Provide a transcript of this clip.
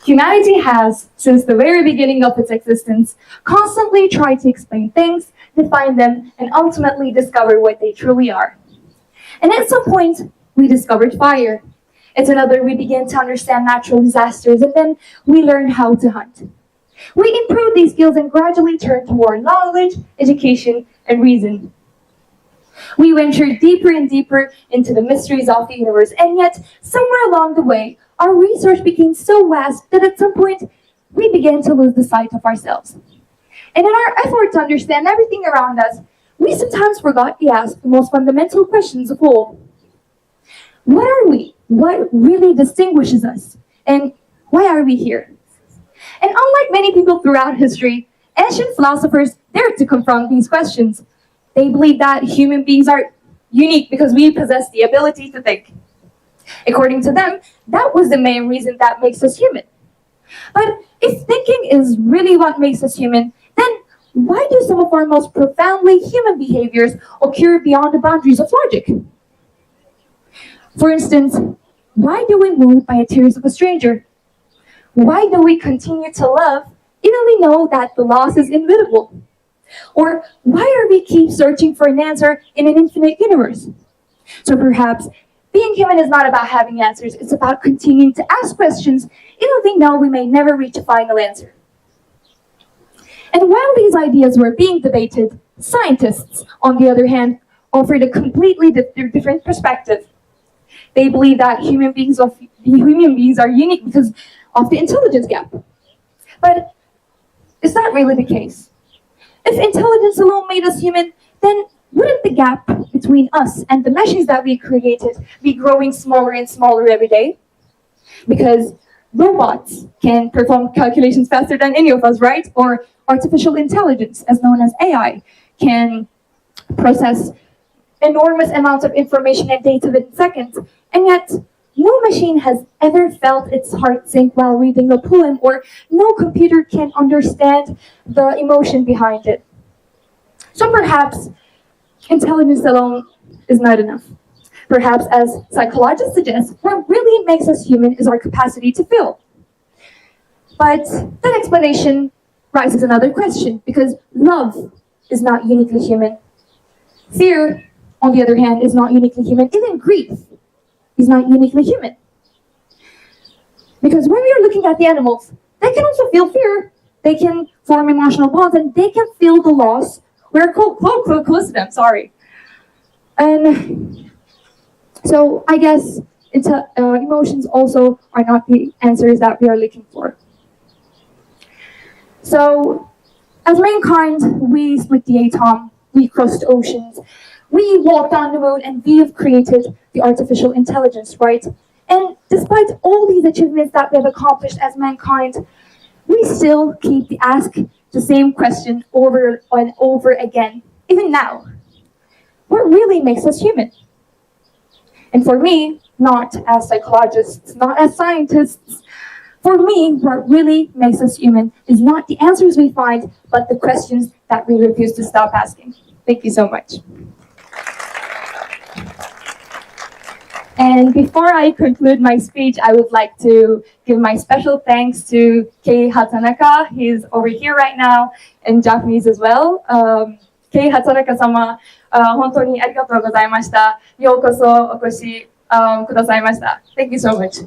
Humanity has, since the very beginning of its existence, constantly tried to explain things, define them, and ultimately discover what they truly are. And at some point, we discovered fire. At another, we began to understand natural disasters, and then we learned how to hunt. We improved these skills and gradually turned toward knowledge, education, and reason. We ventured deeper and deeper into the mysteries of the universe, and yet, somewhere along the way, our research became so vast that at some point, we began to lose the sight of ourselves. And in our effort to understand everything around us, we sometimes forgot to ask the most fundamental questions of all. What are we? What really distinguishes us? And why are we here? And unlike many people throughout history, ancient philosophers dared to confront these questions. They believed that human beings are unique because we possess the ability to think. According to them, that was the main reason that makes us human. But if thinking is really what makes us human, then why do some of our most profoundly human behaviors occur beyond the boundaries of logic? For instance, why do we move by the tears of a stranger? Why do we continue to love even we know that the loss is inevitable? Or why are we keep searching for an answer in an infinite universe? So perhaps being human is not about having answers, it's about continuing to ask questions even we know we may never reach a final answer. And while these ideas were being debated, scientists, on the other hand, offered a completely different perspective. They believe that human beings are unique because of the intelligence gap. But is that really the case? If intelligence alone made us human, then wouldn't the gap between us and the machines that we created be growing smaller and smaller every day? Because robots can perform calculations faster than any of us, right? Or artificial intelligence, as known as AI, can process enormous amounts of information and data within seconds. And yet, no machine has ever felt its heart sink while reading a poem, or no computer can understand the emotion behind it. So perhaps intelligence alone is not enough. Perhaps, as psychologists suggest, what really makes us human is our capacity to feel. But that explanation raises another question, because love is not uniquely human. Fear, on the other hand, is not uniquely human. Even grief is not uniquely human. Because when we are looking at the animals, they can also feel fear. They can form emotional bonds, and they can feel the loss. We're close to them, sorry. And so I guess emotions also are not the answers that we are looking for. So as mankind, we split the atom, we crossed oceans, we walked on the moon, and we have created the artificial intelligence, right? And despite all these achievements that we have accomplished as mankind, we still keep the same question over and over again, even now. What really makes us human? And for me, not as psychologists, not as scientists, for me, what really makes us human is not the answers we find, but the questions that we refuse to stop asking. Thank you so much. And before I conclude my speech, I would like to give my special thanks to Kei Hatanaka. He's over here right now, in Japanese as well. Kei Hatanaka 様、本当にありがとうございました。ようこそお越しくださいました。Thank you so much.